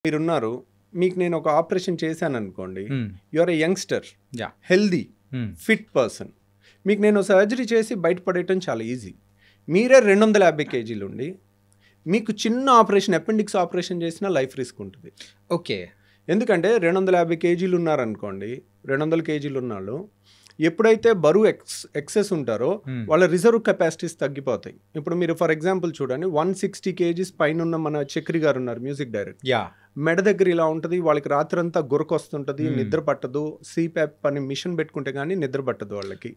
మీరున్నారు. మీకు నేను ఒక ఆపరేషన్ చేశాననుకోండి. You are a youngster, yeah! Healthy, fit person. మీకు నేను సర్జరీ చేసి బయటపడేయటం చాలా ఈజీ. మీరే 250 కేజీలుండి మీకు చిన్న ఆపరేషన్ అపెండిక్స్ ఆపరేషన్ చేసినా లైఫ్ రిస్క్ ఉంటుంది. ఓకే. ఎందుకంటే 250 కేజీలు ఉన్నారనుకోండి, 200 కేజీలు ఉన్నాళ్ళు ఎప్పుడైతే బరువు ఎక్సెస్ ఉంటారో వాళ్ళ రిజర్వ్ కెపాసిటీస్ తగ్గిపోతాయి. ఇప్పుడు మీరు ఫర్ ఎగ్జాంపుల్ చూడండి, 160 కేజీస్ పైన ఉన్న మన చక్రి గారు ఉన్నారు, మ్యూజిక్ డైరెక్టర్. యా మెడ దగ్గర ఇలా ఉంటుంది, వాళ్ళకి రాత్రంతా గురకొస్తుంటుంది, నిద్ర పట్టదు. సిప్యాప్ అని మిషన్ పెట్టుకుంటే కానీ నిద్ర పట్టదు వాళ్ళకి.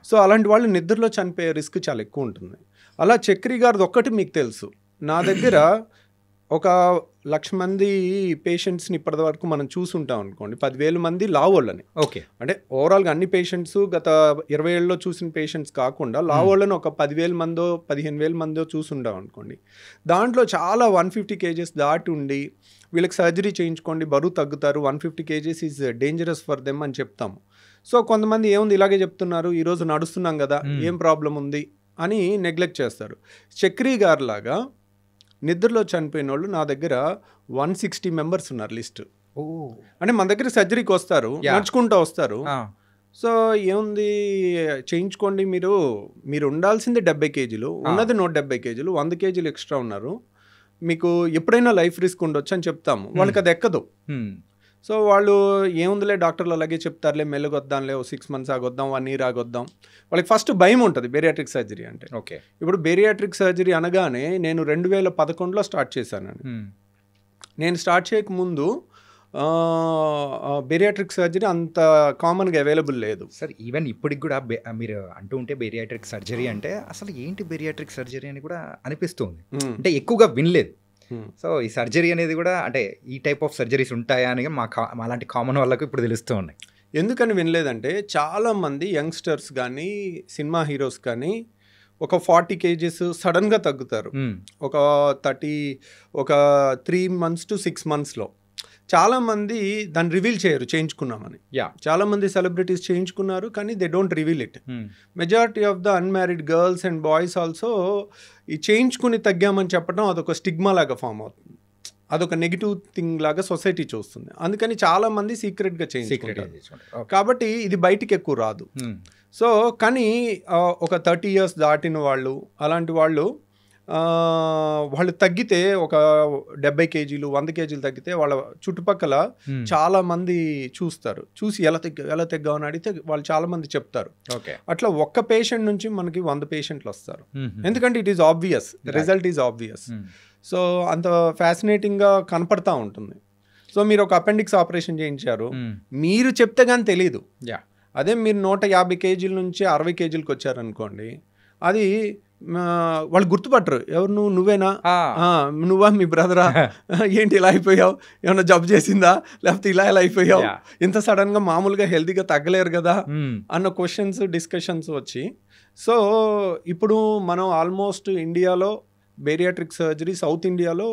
సో అలాంటి వాళ్ళు నిద్రలో చనిపోయే రిస్క్ చాలా ఎక్కువ ఉంటుంది. అలా చక్రి గారిది ఒక్కటి మీకు తెలుసు. నా దగ్గర ఒక 1,00,000 మంది పేషెంట్స్ని ఇప్పటివరకు మనం చూసుంటాం అనుకోండి, 10,000 మంది లావోళ్ళని. ఓకే. అంటే ఓవరాల్గా అన్ని పేషెంట్స్ గత 20 ఏళ్ళలో చూసిన పేషెంట్స్ కాకుండా లావోళ్ళని ఒక 10,000 మందో 15,000 మందో చూసుంటాం అనుకోండి. దాంట్లో చాలా 150 కేజెస్ దాటి ఉండి వీళ్ళకి సర్జరీ చేయించుకోండి, బరువు తగ్గుతారు, 150 kgs is dangerous for them అని చెప్తాము. సో కొంతమంది ఏముంది ఇలాగే చెప్తున్నారు, ఈరోజు నడుస్తున్నాం కదా, ఏం ప్రాబ్లం ఉంది అని నెగ్లెక్ట్ చేస్తారు. చక్రి గారు లాగా నిద్రలో చనిపోయిన వాళ్ళు నా దగ్గర 160 మెంబర్స్ ఉన్నారు లిస్ట్. అంటే మన దగ్గర సర్జరీకి వస్తారు, నడుచుకుంటూ వస్తారు. సో ఏముంది చేయించుకోండి, మీరు ఉండాల్సింది 70 కేజీలు, ఉన్నది 170 కేజీలు, 100 కేజీలు ఎక్స్ట్రా ఉన్నారు, మీకు ఎప్పుడైనా లైఫ్ రిస్క్ ఉండొచ్చు అని చెప్తాము. వాళ్ళకి అది ఎక్కదు. సో వాళ్ళు ఏముందిలే డాక్టర్లు అలాగే చెప్తారులే, మెల్లగొద్దాంలే, 6 మంత్స్ ఆగొద్దాం, 1 year ఆగొద్దాం. వాళ్ళకి ఫస్ట్ భయం ఉంటుంది బేరియాట్రిక్ సర్జరీ అంటే. ఓకే. ఇప్పుడు బేరియాట్రిక్ సర్జరీ అనగానే నేను 2011లో స్టార్ట్ చేశానండి. నేను స్టార్ట్ చేయకముందు బేరియాట్రిక్ సర్జరీ అంత కామన్గా అవైలబుల్ లేదు సార్. ఈవెన్ ఇప్పటికి కూడా మీరు అంటూ ఉంటే బేరియాట్రిక్ సర్జరీ అంటే అసలు ఏంటి బేరియాట్రిక్ సర్జరీ అని కూడా అనిపిస్తుంది. అంటే ఎక్కువగా వినలేదు. సో ఈ సర్జరీ అనేది కూడా అంటే ఈ టైప్ ఆఫ్ సర్జరీస్ ఉంటాయా అని మాలాంటి కామన్ వాళ్ళకు ఇప్పుడు తెలుస్తూ ఉన్నాయి. ఎందుకని వినలేదంటే చాలామంది యంగ్స్టర్స్ కానీ సినిమా హీరోస్ కానీ ఒక 40 కేజెస్ సడన్గా తగ్గుతారు. ఒక 3 months to 6 monthsలో. చాలామంది దాన్ని రివీల్ చేయరు చేయించుకున్నామని. చాలామంది సెలబ్రిటీస్ చేయించుకున్నారు కానీ they don't reveal it. Majority of the unmarried girls and boys also ఈ చేయించుకుని తగ్గామని చెప్పడం అదొక స్టిగ్మా లాగా ఫామ్ అవుతుంది, అదొక నెగిటివ్ థింగ్ లాగా సొసైటీ చూస్తుంది. అందుకని చాలామంది సీక్రెట్గా చేయించుకుంటారు. కాబట్టి ఇది బయటికి ఎక్కువ రాదు. సో కానీ ఒక 30 years దాటిన వాళ్ళు, అలాంటి వాళ్ళు తగ్గితే ఒక 70 కేజీలు 100 కేజీలు తగ్గితే వాళ్ళ చుట్టుపక్కల చాలా మంది చూసి ఎలా తగ్గామని అడిగితే వాళ్ళు చాలా మంది చెప్తారు. అట్లా ఒక్క పేషెంట్ నుంచి మనకి 100 పేషెంట్లు వస్తారు. ఎందుకంటే it is obvious, result is obvious. So అంత ఫ్యాసినేటింగ్గా కనపడతా ఉంటుంది. సో మీరు ఒక అపెండిక్స్ ఆపరేషన్ చేయించారు, మీరు చెప్తే కానీ తెలీదు. అదే మీరు 150 కేజీల నుంచి 60 కేజీలకు వచ్చారనుకోండి, అది వాళ్ళు గుర్తుపట్టరు. ఎవరు నువ్వేనా, నువ్వా, మీ బ్రదరా, ఏంటి ఇలా అయిపోయావు, ఏమన్నా జబ్బు చేసిందా, లేకపోతే ఇలా అయిపోయావు, ఇంత సడన్గా మామూలుగా హెల్తీగా తగ్గలేరు కదా అన్న క్వశ్చన్స్ డిస్కషన్స్ వచ్చి. సో ఇప్పుడు మనం ఆల్మోస్ట్ ఇండియాలో బేరియాట్రిక్ సర్జరీ సౌత్ ఇండియాలో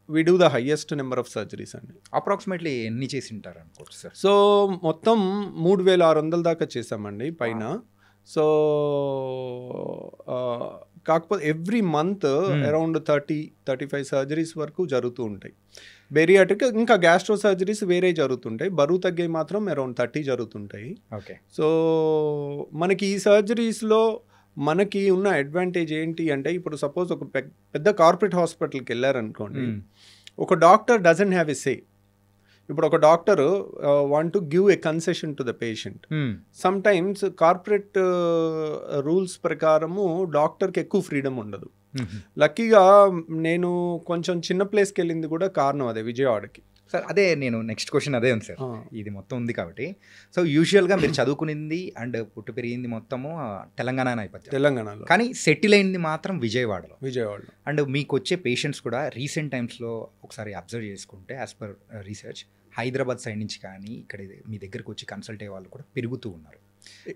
we do the highest number of surgeries అండి. అప్రాక్సిమేట్లీ ఎన్ని చేసి ఉంటారు అనుకోవచ్చు సార్? సో మొత్తం 3,600 దాకా చేసామండి పైన. సో కాకపోతే ఎవ్రీ మంత్ అరౌండ్ 30-35 సర్జరీస్ వరకు జరుగుతూ ఉంటాయి. బేరియాట్రిక్ ఇంకా గ్యాస్ట్రో సర్జరీస్ వేరే జరుగుతుంటాయి. బరువు తగ్గే మాత్రం అరౌండ్ 30 జరుగుతుంటాయి. ఓకే. సో మనకి ఈ సర్జరీస్లో మనకి ఉన్న అడ్వాంటేజ్ ఏంటి అంటే, ఇప్పుడు సపోజ్ ఒక పెద్ద కార్పొరేట్ హాస్పిటల్కి వెళ్ళారనుకోండి, ఒక డాక్టర్ డజంట్ హ్యావ్ ఎ సే. ఇప్పుడు ఒక doctor want to give a concession to the patient. Some times corporate rules ప్రకారము డాక్టర్కి ఎక్కువ ఫ్రీడమ్ ఉండదు. లక్కీగా నేను కొంచెం చిన్న ప్లేస్కి వెళ్ళింది కూడా కారణం అదే, విజయవాడకి. సార్ అదే నేను నెక్స్ట్ క్వశ్చన్ అదే ఉంది సార్. ఇది మొత్తం ఉంది కాబట్టి, సో యూజువల్గా మీరు చదువుకునింది అండ్ పుట్టి పెరిగింది మొత్తము తెలంగాణలో, కానీ సెటిల్ అయింది మాత్రం విజయవాడలో. అండ్ మీకు వచ్చే పేషెంట్స్ కూడా రీసెంట్ టైమ్స్లో ఒకసారి అబ్జర్వ్ చేసుకుంటే as per research Hyderabad side నుంచి కానీ ఇక్కడ మీ దగ్గరకు వచ్చి కన్సల్ట్ అయ్యే వాళ్ళు కూడా పెరుగుతూ ఉన్నారు.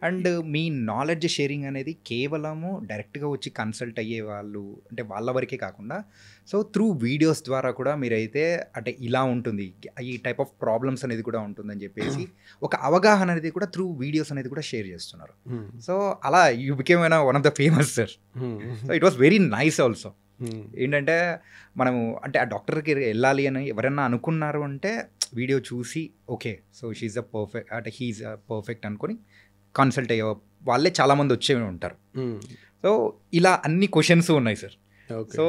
అండ్ మీ నాలెడ్జ్ షేరింగ్ అనేది కేవలము డైరెక్ట్గా వచ్చి కన్సల్ట్ అయ్యే వాళ్ళు అంటే వాళ్ళ వరకే కాకుండా, సో త్రూ వీడియోస్ ద్వారా కూడా మీరైతే అంటే ఇలా ఉంటుంది, ఈ టైప్ ఆఫ్ ప్రాబ్లమ్స్ అనేది కూడా ఉంటుందని చెప్పేసి ఒక అవగాహన అనేది కూడా త్రూ వీడియోస్ అనేది కూడా షేర్ చేస్తున్నారు. సో అలా you became one of the famous sir. So it was very nice also. ఏంటంటే మనము అంటే ఆ డాక్టర్కి వెళ్ళాలి అని ఎవరైనా అనుకున్నారు అంటే వీడియో చూసి okay so she's a perfect అంటే హీఈస్ అ పర్ఫెక్ట్ అనుకొని కన్సల్ట్ అయ్యే వాళ్ళే చాలామంది వచ్చే ఉంటారు. సో ఇలా అన్ని క్వశ్చన్స్ ఉన్నాయి సార్. సో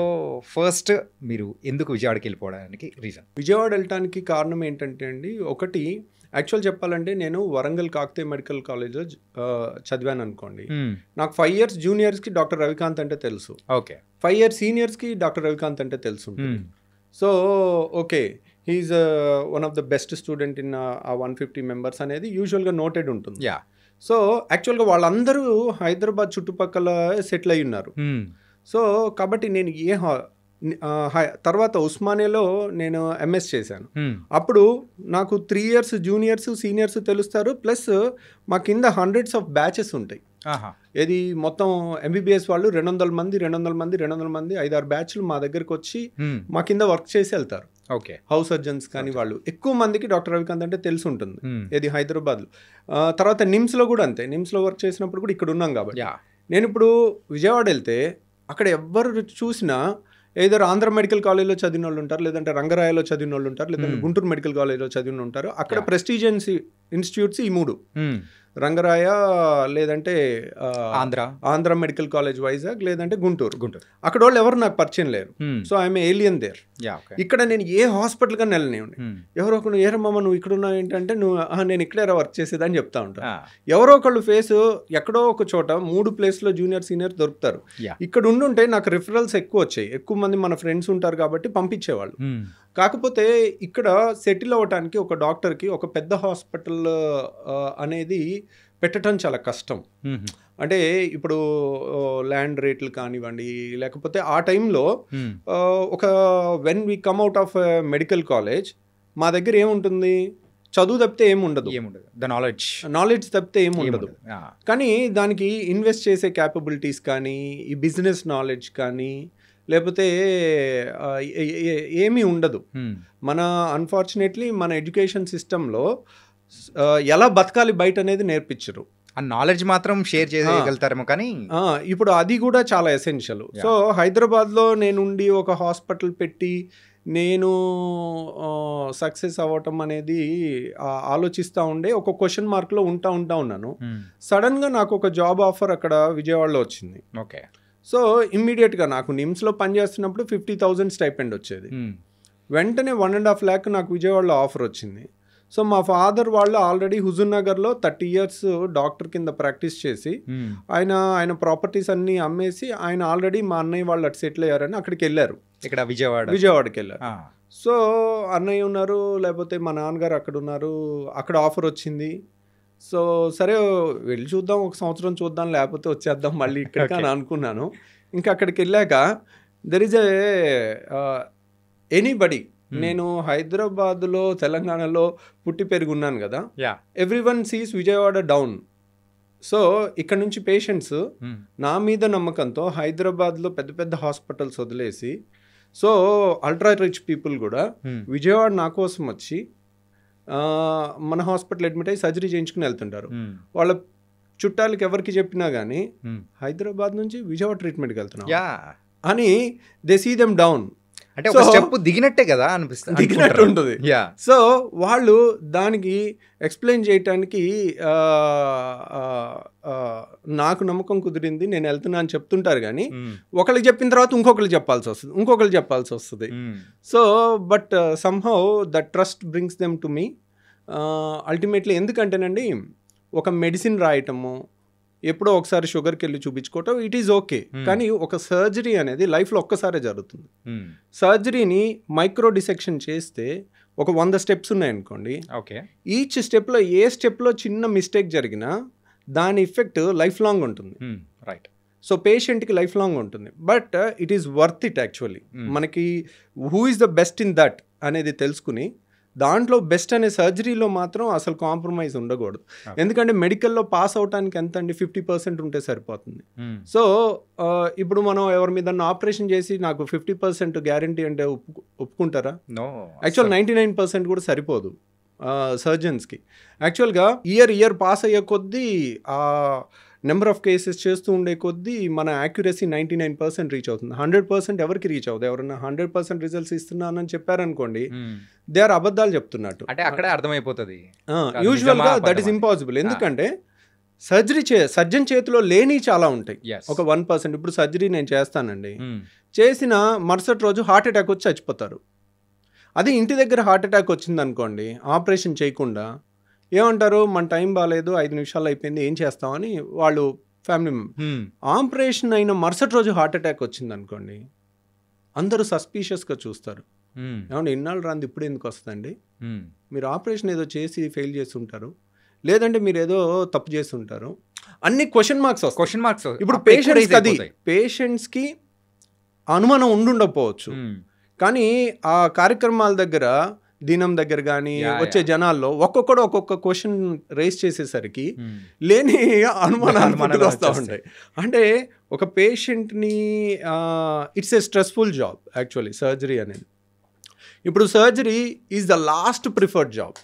ఫస్ట్ మీరు ఎందుకు విజయవాడకి వెళ్ళిపోవడానికి రీజన్? విజయవాడ వెళ్ళటానికి కారణం ఏంటంటే అండి, ఒకటి యాక్చువల్ చెప్పాలంటే నేను వరంగల్ కాకతీయ మెడికల్ కాలేజ్లో చదివాను అనుకోండి. నాకు 5 years జూనియర్స్కి డాక్టర్ రవికాంత్ అంటే తెలుసు, ఓకే 5 years సీనియర్స్కి డాక్టర్ రవికాంత్ అంటే తెలుసు. So okay he's one of the best student in ఆ 150 members అనేది యూజువల్గా నోటెడ్ ఉంటుంది. సో యాక్చువల్గా వాళ్ళందరూ హైదరాబాద్ చుట్టుపక్కల సెటిల్ అయి ఉన్నారు. సో కాబట్టి నేను తర్వాత ఉస్మానియాలో నేను ఎంఎస్ చేశాను. అప్పుడు నాకు 3 years జూనియర్స్ సీనియర్స్ తెలుస్తారు, ప్లస్ మా కింద hundreds of batches ఉంటాయి. ఇది మొత్తం ఎంబీబీఎస్ వాళ్ళు 200 మంది 5-6 బ్యాచ్లు మా దగ్గరికి వచ్చి మా కింద వర్క్ చేసి వెళ్తారు. ఓకే హౌస్ సర్జన్స్ కానీ వాళ్ళు ఎక్కువ మందికి డాక్టర్ రవికాంత్ అంటే తెలిసి ఉంటుంది. ఇది హైదరాబాద్లో. తర్వాత నిమ్స్లో కూడా అంతే, నిమ్స్లో వర్క్ చేసినప్పుడు కూడా ఇక్కడ ఉన్నాం కాబట్టి. నేను ఇప్పుడు విజయవాడ వెళ్తే అక్కడ ఎవ్వరు చూసినా ఏదైనా ఆంధ్ర మెడికల్ కాలేజ్లో చదివిన వాళ్ళు ఉంటారు, లేదంటే రంగరాయలో చదివిన వాళ్ళు ఉంటారు, లేదంటే గుంటూరు మెడికల్ కాలేజ్లో చదివిన ఉంటారు. అక్కడ ప్రెస్టీజియస్ ఇన్స్టిట్యూట్స్ ఈ 3, రంగరాయ, లేదంటే ఆంధ్ర మెడికల్ కాలేజ్ వైజాగ్, లేదంటే గుంటూరు. అక్కడ వాళ్ళు ఎవరు నాకు పరిచయం లేరు. So I'm alien there. ఇక్కడ నేను ఏ హాస్పిటల్ గా వెళ్ళనివ్వండి, ఎవరో ఒకరు ఏరమ్మా నువ్వు ఇక్కడ ఉన్నావు ఏంటంటే నువ్వు నేను ఇక్కడే వర్క్ చేసేదని చెప్తా ఉంటాను. ఎవరో ఒకళ్ళు ఫేస్ ఎక్కడో ఒక చోట 3 places జూనియర్ సీనియర్ దొరుకుతారు. ఇక్కడ ఉండుంటే నాకు రిఫరల్స్ ఎక్కువ వచ్చాయి, ఎక్కువ మంది మన ఫ్రెండ్స్ ఉంటారు కాబట్టి పంపించేవాళ్ళు. కాకపోతే ఇక్కడ సెటిల్ అవ్వటానికి ఒక డాక్టర్కి ఒక పెద్ద హాస్పిటల్ అనేది పెట్టడం చాలా కష్టం. అంటే ఇప్పుడు ల్యాండ్ రేట్లు కానివ్వండి, లేకపోతే ఆ టైంలో ఒక when we come out of medical college మా దగ్గర ఏముంటుంది, చదువు తప్పితే ఏముండదు, నాలెడ్జ్ తప్పితే ఏముండదు. కానీ దానికి ఇన్వెస్ట్ చేసే క్యాపబిలిటీస్ కానీ, ఈ బిజినెస్ నాలెడ్జ్ కానీ, లేకపోతే ఏమీ ఉండదు. మన అన్ఫార్చునేట్లీ మన ఎడ్యుకేషన్ సిస్టంలో ఎలా బతకాలి బయట అనేది నేర్పించరు. ఆ నాలెడ్జ్ మాత్రం షేర్ చేయగలుగుతారేమో, కానీ ఇప్పుడు అది కూడా చాలా ఎసెన్షియల్. సో హైదరాబాద్లో నేనుండి ఒక హాస్పిటల్ పెట్టి నేను సక్సెస్ అవ్వటం అనేది ఆలోచిస్తూ ఉండే ఒక క్వశ్చన్ మార్క్లో ఉన్నాను. సడన్గా నాకు ఒక జాబ్ ఆఫర్ అక్కడ విజయవాడలో వచ్చింది. ఓకే. సో ఇమ్మీడియట్గా నాకు నిమ్స్లో పనిచేస్తున్నప్పుడు 50,000 స్టైపెండ్ వచ్చేది. వెంటనే 1.5 lakh నాకు విజయవాడలో ఆఫర్ వచ్చింది. సో మా ఫాదర్ వాళ్ళు ఆల్రెడీ హుజూర్ నగర్లో 30 years డాక్టర్ కింద ప్రాక్టీస్ చేసి ఆయన ప్రాపర్టీస్ అన్నీ అమ్మేసి ఆయన ఆల్రెడీ మా అన్నయ్య వాళ్ళు అటు సెటిల్ అయ్యారని అక్కడికి వెళ్ళారు. ఇక్కడ విజయవాడకి వెళ్ళారు. సో అన్నయ్య ఉన్నారు, లేకపోతే మా నాన్నగారు అక్కడ ఉన్నారు, అక్కడ ఆఫర్ వచ్చింది. సో సరే వెళ్ళి చూద్దాం, 1 సంవత్సరం చూద్దాం, లేకపోతే వచ్చేద్దాం మళ్ళీ ఇక్కడికి అని అనుకున్నాను. ఇంకా అక్కడికి వెళ్ళాక దెర్ ఈజ్ ఎనీబడి, నేను హైదరాబాద్లో తెలంగాణలో పుట్టి పెరిగి ఉన్నాను కదా, ఎవ్రీవన్ సీస్ విజయవాడ డౌన్. సో ఇక్కడ నుంచి పేషెంట్స్ నా మీద నమ్మకంతో హైదరాబాద్లో పెద్ద పెద్ద హాస్పిటల్స్ వదిలేసి, సో అల్ట్రా రిచ్ పీపుల్ కూడా విజయవాడ నా కోసం వచ్చి మన హాస్పిటల్ అడ్మిట్ అయ్యి సర్జరీ చేయించుకుని వెళ్తుంటారు. వాళ్ళ చుట్టాలకి ఎవరికి చెప్పినా కానీ హైదరాబాద్ నుంచి విజయవాడ ట్రీట్మెంట్కి వెళ్తున్నాం అని దే సీ దెమ్ డౌన్. అంటే ఒక స్టెప్ దిగినట్టే కదా అనిపిస్తుంది, దిగినట్టు ఉంటుంది. సో వాళ్ళు దానికి ఎక్స్ప్లెయిన్ చేయటానికి నాకు నమ్మకం కుదిరింది, నేను వెళ్తున్నా అని చెప్తుంటారు. కానీ ఒకరికి చెప్పిన తర్వాత ఇంకొకరికి చెప్పాల్సి వస్తుంది. So but somehow the trust brings them to me ultimately. ఎందుకంటేనండి ఒక మెడిసిన్ రాయటము, ఎప్పుడో ఒకసారి షుగర్కి వెళ్ళి చూపించుకోవటం ఇట్ ఈజ్ ఓకే. కానీ ఒక సర్జరీ అనేది లైఫ్లో ఒక్కసారే జరుగుతుంది. సర్జరీని మైక్రో డిసెక్షన్ చేస్తే ఒక 100 steps ఉన్నాయనుకోండి. ఓకే. ఈచ్ స్టెప్లో ఏ స్టెప్లో చిన్న మిస్టేక్ జరిగినా దాని ఎఫెక్ట్ లైఫ్ లాంగ్ ఉంటుంది. రైట్. సో పేషెంట్కి లైఫ్ లాంగ్ ఉంటుంది. But it is worth it actually. మనకి who is the best in that అనేది తెలుసుకుని దాంట్లో బెస్ట్ అనే సర్జరీలో మాత్రం అసలు కాంప్రమైజ్ ఉండకూడదు. ఎందుకంటే మెడికల్లో పాస్ అవడానికి ఎంత అండి, 50% ఉంటే సరిపోతుంది. సో ఇప్పుడు మనం ఎవరి మీద ఆపరేషన్ చేసి నాకు 50% గ్యారంటీ అంటే ఒప్పుకుంటారా? యాక్చువల్ 99% కూడా సరిపోదు సర్జన్స్కి. యాక్చువల్గా ఇయర్ పాస్ అయ్యే కొద్దీ నెంబర్ ఆఫ్ కేసెస్ చేస్తూ ఉండే కొద్దీ మన యాక్యురసీ 99% రీచ్ అవుతుంది. 100% ఎవరికి రీచ్ అవుతుంది? ఎవరన్నా 100% రిజల్ట్స్ ఇస్తున్నానని చెప్పారనుకోండి, దే ఆర్ అబద్ధాలు చెప్తున్నట్టు. అంటే అక్కడే అర్థమైపోతుంది. యూజువల్గా దట్ ఈస్ ఇంపాసిబుల్. ఎందుకంటే సర్జన్ చేతిలో లేని చాలా ఉంటాయి. ఒక 1%. ఇప్పుడు సర్జరీ నేను చేస్తానండి, చేసిన మరుసటి రోజు హార్ట్ అటాక్ వచ్చి చచ్చిపోతారు. అది ఇంటి దగ్గర హార్ట్ అటాక్ వచ్చింది అనుకోండి, ఆపరేషన్ చేయకుండా ఏమంటారు, మన టైం బాగాలేదు, 5 నిమిషాలు అయిపోయింది, ఏం చేస్తామని వాళ్ళు ఫ్యామిలీ మెంబర్. ఆపరేషన్ అయిన మరుసటి రోజు హార్ట్ అటాక్ వచ్చింది అనుకోండి, అందరూ సస్పీషియస్గా చూస్తారు. ఏమంటే ఇన్నాళ్ళు రాంది ఇప్పుడు ఎందుకు వస్తుందండి? మీరు ఆపరేషన్ ఏదో చేసి ఫెయిల్ చేసి ఉంటారు, లేదంటే మీరు ఏదో తప్పు చేసి ఉంటారు, అన్ని క్వశ్చన్ మార్క్స్. ఇప్పుడు పేషెంట్స్కి అనుమానం ఉండుండకపోవచ్చు, కానీ ఆ కార్యక్రమాల దగ్గర, దినం దగ్గర కానీ వచ్చే జనాల్లో ఒక్కొక్కడు ఒక్కొక్క క్వశ్చన్ రేస్ చేసేసరికి లేని అనుమానాలు వస్తూ ఉంటాయి. అంటే ఒక పేషెంట్ని it's a stressful job actually surgery అనేది. ఇప్పుడు surgery is the last preferred job.